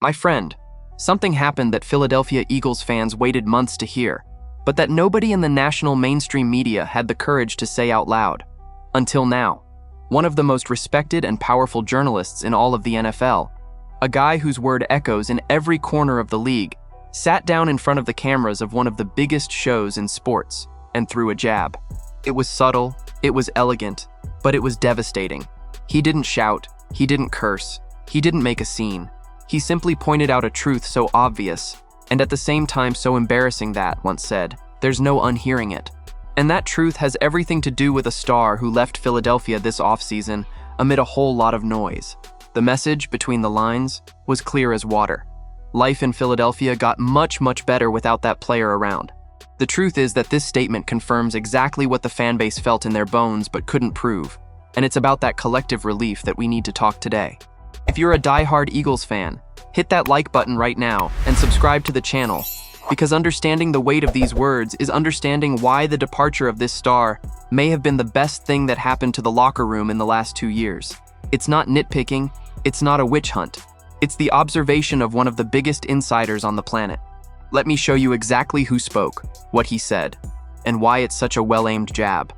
My friend, something happened that Philadelphia Eagles fans waited months to hear, but that nobody in the national mainstream media had the courage to say out loud. Until now. One of the most respected and powerful journalists in all of the NFL, a guy whose word echoes in every corner of the league, sat down in front of the cameras of one of the biggest shows in sports and threw a jab. It was subtle, it was elegant, but it was devastating. He didn't shout, he didn't curse, he didn't make a scene. He simply pointed out a truth so obvious, and at the same time so embarrassing that, once said, there's no unhearing it. And that truth has everything to do with a star who left Philadelphia this offseason amid a whole lot of noise. The message, between the lines, was clear as water. Life in Philadelphia got much, much better without that player around. The truth is that this statement confirms exactly what the fanbase felt in their bones but couldn't prove, and it's about that collective relief that we need to talk today. If you're a die-hard Eagles fan, hit that like button right now and subscribe to the channel, because understanding the weight of these words is understanding why the departure of this star may have been the best thing that happened to the locker room in the last 2 years. It's not nitpicking, it's not a witch hunt. It's the observation of one of the biggest insiders on the planet. Let me show you exactly who spoke, what he said, and why it's such a well-aimed jab.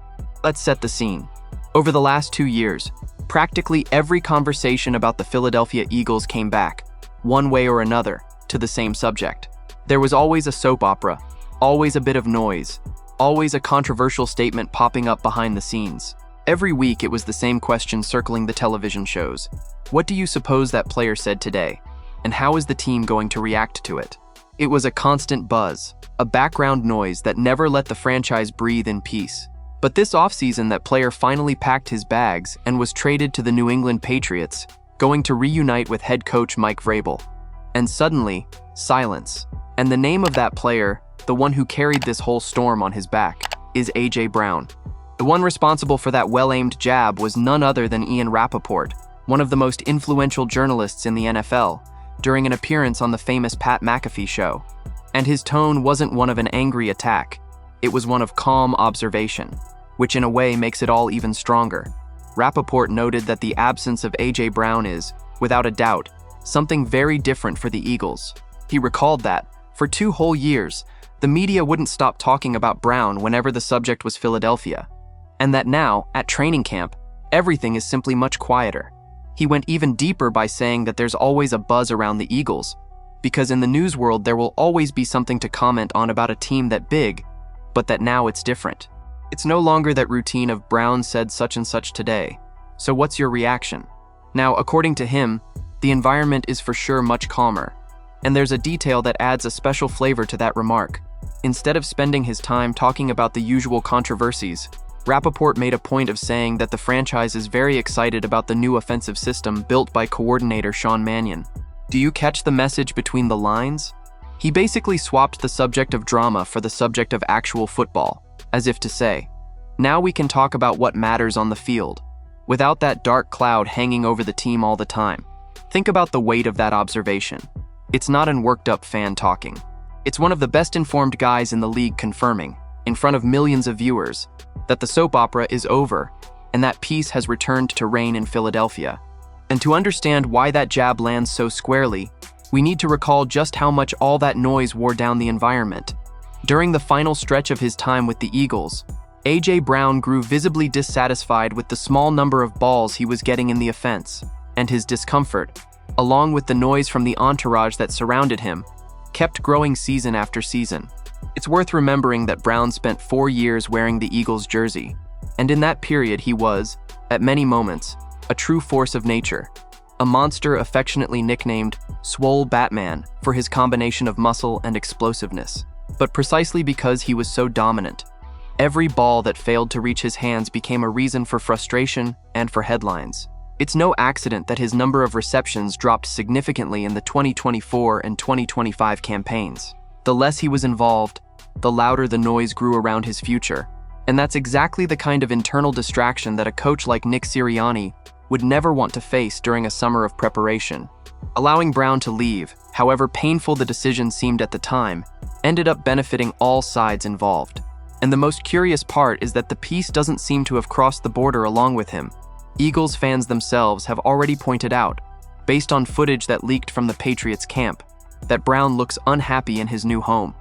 Let's set the scene. Over the last 2 years, practically every conversation about the Philadelphia Eagles came back, one way or another, to the same subject. There was always a soap opera, always a bit of noise, always a controversial statement popping up behind the scenes. Every week it was the same question circling the television shows. What do you suppose that player said today? And how is the team going to react to it? It was a constant buzz, a background noise that never let the franchise breathe in peace. But this offseason, that player finally packed his bags and was traded to the New England Patriots, going to reunite with head coach Mike Vrabel. And suddenly, silence. And the name of that player, the one who carried this whole storm on his back, is A.J. Brown. The one responsible for that well-aimed jab was none other than Ian Rapoport, one of the most influential journalists in the NFL, during an appearance on the famous Pat McAfee show. And his tone wasn't one of an angry attack, it was one of calm observation, which in a way makes it all even stronger. Rapoport noted that the absence of A.J. Brown is, without a doubt, something very different for the Eagles. He recalled that, for 2 whole years, the media wouldn't stop talking about Brown whenever the subject was Philadelphia, and that now, at training camp, everything is simply much quieter. He went even deeper by saying that there's always a buzz around the Eagles, because in the news world there will always be something to comment on about a team that big, but that now it's different. It's no longer that routine of Brown said such and such today, so what's your reaction? Now, according to him, the environment is for sure much calmer, and there's a detail that adds a special flavor to that remark. Instead of spending his time talking about the usual controversies, Rapoport made a point of saying that the franchise is very excited about the new offensive system built by coordinator Sean Mannion. Do you catch the message between the lines? He basically swapped the subject of drama for the subject of actual football, as if to say, now we can talk about what matters on the field, without that dark cloud hanging over the team all the time. Think about the weight of that observation. It's not an worked-up fan talking. It's one of the best-informed guys in the league confirming, in front of millions of viewers, that the soap opera is over and that peace has returned to reign in Philadelphia. And to understand why that jab lands so squarely, we need to recall just how much all that noise wore down the environment. During the final stretch of his time with the Eagles, A.J. Brown grew visibly dissatisfied with the small number of balls he was getting in the offense, and his discomfort, along with the noise from the entourage that surrounded him, kept growing season after season. It's worth remembering that Brown spent 4 years wearing the Eagles jersey, and in that period he was, at many moments, a true force of nature, a monster affectionately nicknamed Swole Batman for his combination of muscle and explosiveness. But precisely because he was so dominant, every ball that failed to reach his hands became a reason for frustration and for headlines. It's no accident that his number of receptions dropped significantly in the 2024 and 2025 campaigns. The less he was involved, the louder the noise grew around his future. And that's exactly the kind of internal distraction that a coach like Nick Sirianni would never want to face during a summer of preparation. Allowing Brown to leave, however painful the decision seemed at the time, ended up benefiting all sides involved. And the most curious part is that the peace doesn't seem to have crossed the border along with him. Eagles fans themselves have already pointed out, based on footage that leaked from the Patriots camp, that Brown looks unhappy in his new home.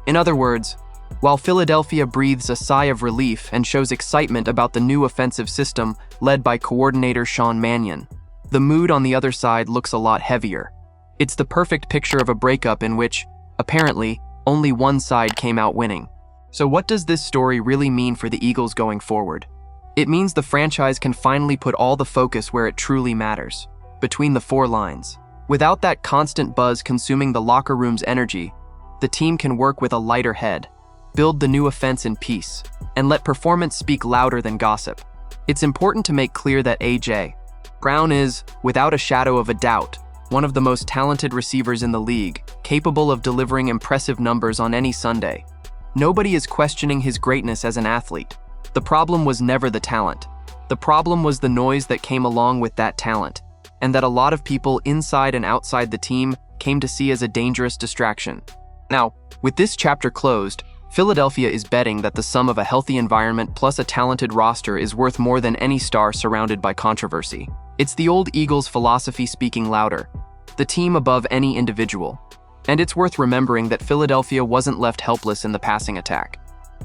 In other words, while Philadelphia breathes a sigh of relief and shows excitement about the new offensive system led by coordinator Sean Mannion, the mood on the other side looks a lot heavier. It's the perfect picture of a breakup in which, apparently, only one side came out winning. So what does this story really mean for the Eagles going forward? It means the franchise can finally put all the focus where it truly matters, between the four lines. Without that constant buzz consuming the locker room's energy, the team can work with a lighter head, build the new offense in peace, and let performance speak louder than gossip. It's important to make clear that A.J. Brown is, without a shadow of a doubt, one of the most talented receivers in the league, capable of delivering impressive numbers on any Sunday. Nobody is questioning his greatness as an athlete. The problem was never the talent. The problem was the noise that came along with that talent, and that a lot of people inside and outside the team came to see as a dangerous distraction. Now, with this chapter closed, Philadelphia is betting that the sum of a healthy environment plus a talented roster is worth more than any star surrounded by controversy. It's the old Eagles philosophy speaking louder, the team above any individual. And it's worth remembering that Philadelphia wasn't left helpless in the passing attack.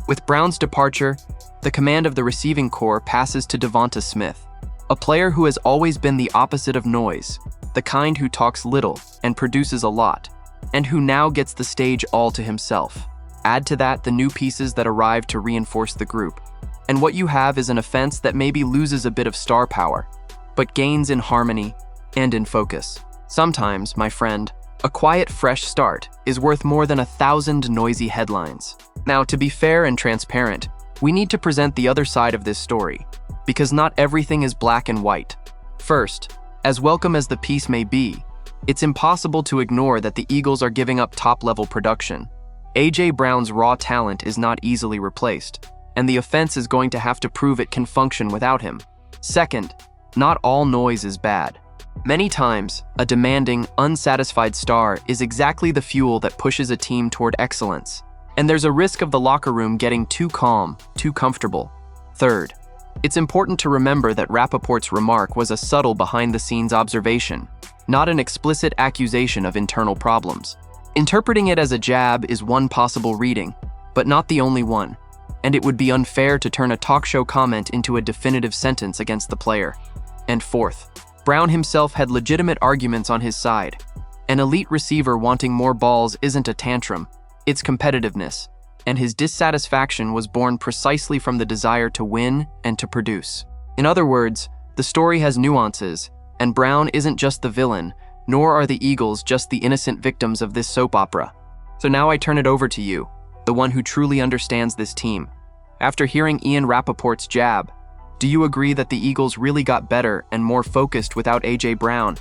With Brown's departure, the command of the receiving corps passes to Devonta Smith, a player who has always been the opposite of noise, the kind who talks little and produces a lot, and who now gets the stage all to himself. Add to that the new pieces that arrive to reinforce the group, and what you have is an offense that maybe loses a bit of star power, but gains in harmony and in focus. Sometimes, my friend, a quiet, fresh start is worth more than 1,000 noisy headlines. Now, to be fair and transparent, we need to present the other side of this story, because not everything is black and white. First, as welcome as the piece may be, it's impossible to ignore that the Eagles are giving up top-level production. A.J. Brown's raw talent is not easily replaced, and the offense is going to have to prove it can function without him. Second, not all noise is bad. Many times, a demanding, unsatisfied star is exactly the fuel that pushes a team toward excellence, and there's a risk of the locker room getting too calm, too comfortable. Third, it's important to remember that Rapoport's remark was a subtle behind-the-scenes observation, not an explicit accusation of internal problems. Interpreting it as a jab is one possible reading, but not the only one, and it would be unfair to turn a talk show comment into a definitive sentence against the player. And fourth, Brown himself had legitimate arguments on his side. An elite receiver wanting more balls isn't a tantrum, it's competitiveness, and his dissatisfaction was born precisely from the desire to win and to produce. In other words, the story has nuances, and Brown isn't just the villain, nor are the Eagles just the innocent victims of this soap opera. So now I turn it over to you, the one who truly understands this team. After hearing Ian Rapoport's jab, do you agree that the Eagles really got better and more focused without A.J. Brown?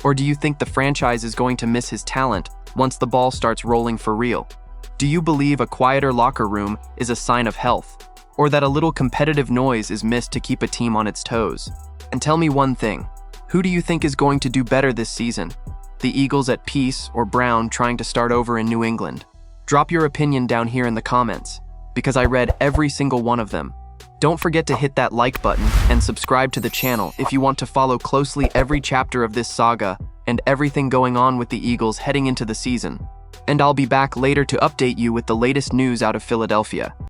Or do you think the franchise is going to miss his talent once the ball starts rolling for real? Do you believe a quieter locker room is a sign of health, or that a little competitive noise is missed to keep a team on its toes? And tell me one thing, who do you think is going to do better this season? The Eagles at peace or Brown trying to start over in New England? Drop your opinion down here in the comments, because I read every single one of them. Don't forget to hit that like button and subscribe to the channel if you want to follow closely every chapter of this saga and everything going on with the Eagles heading into the season. And I'll be back later to update you with the latest news out of Philadelphia.